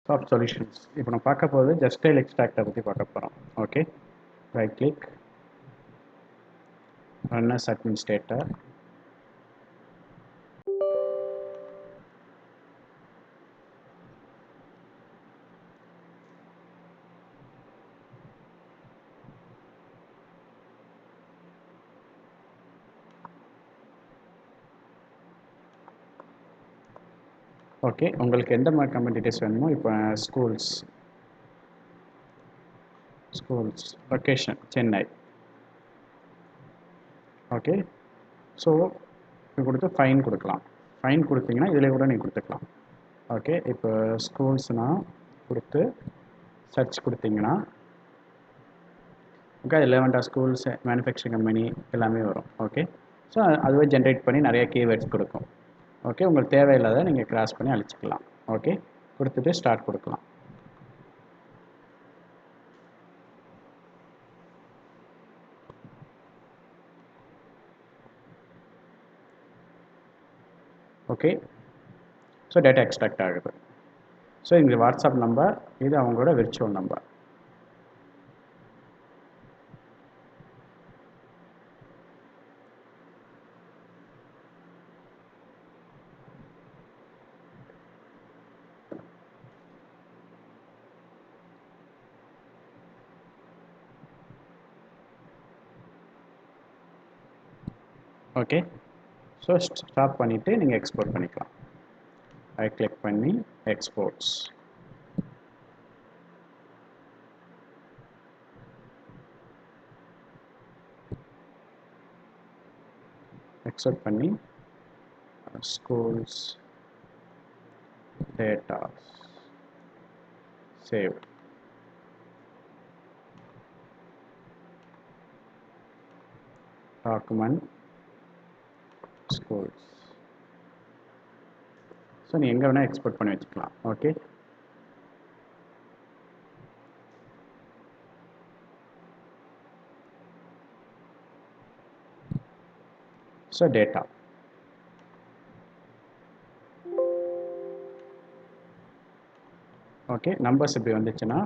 Soft solutions. இப்போ நம்ம பார்க்க போகிறது Justdial Extractor பற்றி பார்க்க போகிறோம். Okay, right click, run as administrator. Okay, உங்களுக்கு எந்த மாதிரி கம்பெனி டீட்டெயில்ஸ் வேணுமோ இப்போ schools location Chennai. Okay, so இது கொடுத்து ஃபைன் கொடுக்கலாம். ஃபைன் கொடுத்தீங்கன்னா இதில் கூட நீங்கள் கொடுத்துக்கலாம். ஓகே, இப்போ ஸ்கூல்ஸ்னால் கொடுத்து சர்ச் கொடுத்தீங்கன்னா ஓகே, அது 11 ஸ்கூல்ஸ், மேனுஃபேக்சரிங் கம்பெனி எல்லாமே வரும். ஓகே, ஸோ அதுவே ஜென்ரேட் பண்ணி நிறைய கீவேர்ட்ஸ் கொடுக்கும். ஓகே, உங்களுக்கு தேவையில்லாத நீங்கள் கிராஸ் பண்ணி அழிச்சிக்கலாம். ஓகே, கொடுத்துட்டு ஸ்டார்ட் கொடுக்கலாம். ஓகே, ஸோ டேட்டா எக்ஸ்ட்ராக்ட் ஆகுது. ஸோ இங்கே வாட்ஸ்அப் நம்பர், இது அவங்களோட virtual number. Okay, so stop பண்ணிவிட்டு நீங்கள் எக்ஸ்போர்ட் பண்ணிக்கலாம். ரைட் கிளிக் பண்ணி எக்ஸ்போர்ட்ஸ். எக்ஸ்போர்ட் பண்ணி schools data save. Document schools. So நீ எங்கே வேணால் எக்ஸ்போர்ட் பண்ணி வச்சுக்கலாம். Okay, so data. Okay, numbers இப்படி வந்துச்சுன்னா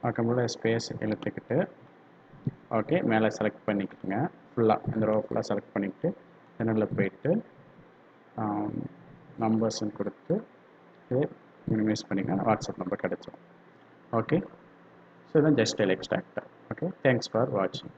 பார்க்கும்போது ஸ்பேஸ் இழுத்துக்கிட்டு ஓகே மேலே செலக்ட் பண்ணிக்கிட்டுங்க. ஃபுல்லாக இந்த ரோ ஃபுல்லாக செலக்ட் பண்ணிக்கிட்டு ஜெனரலில் போயிட்டு நம்பர்ஸ்ன்னு கொடுத்து இது மினிமைஸ் பண்ணிங்கன்னா வாட்ஸ்அப் நம்பர் கிடச்சிடும். ஓகே, ஸோ இதுதான் Justdial Extractor. Okay, thanks for வாட்சிங்.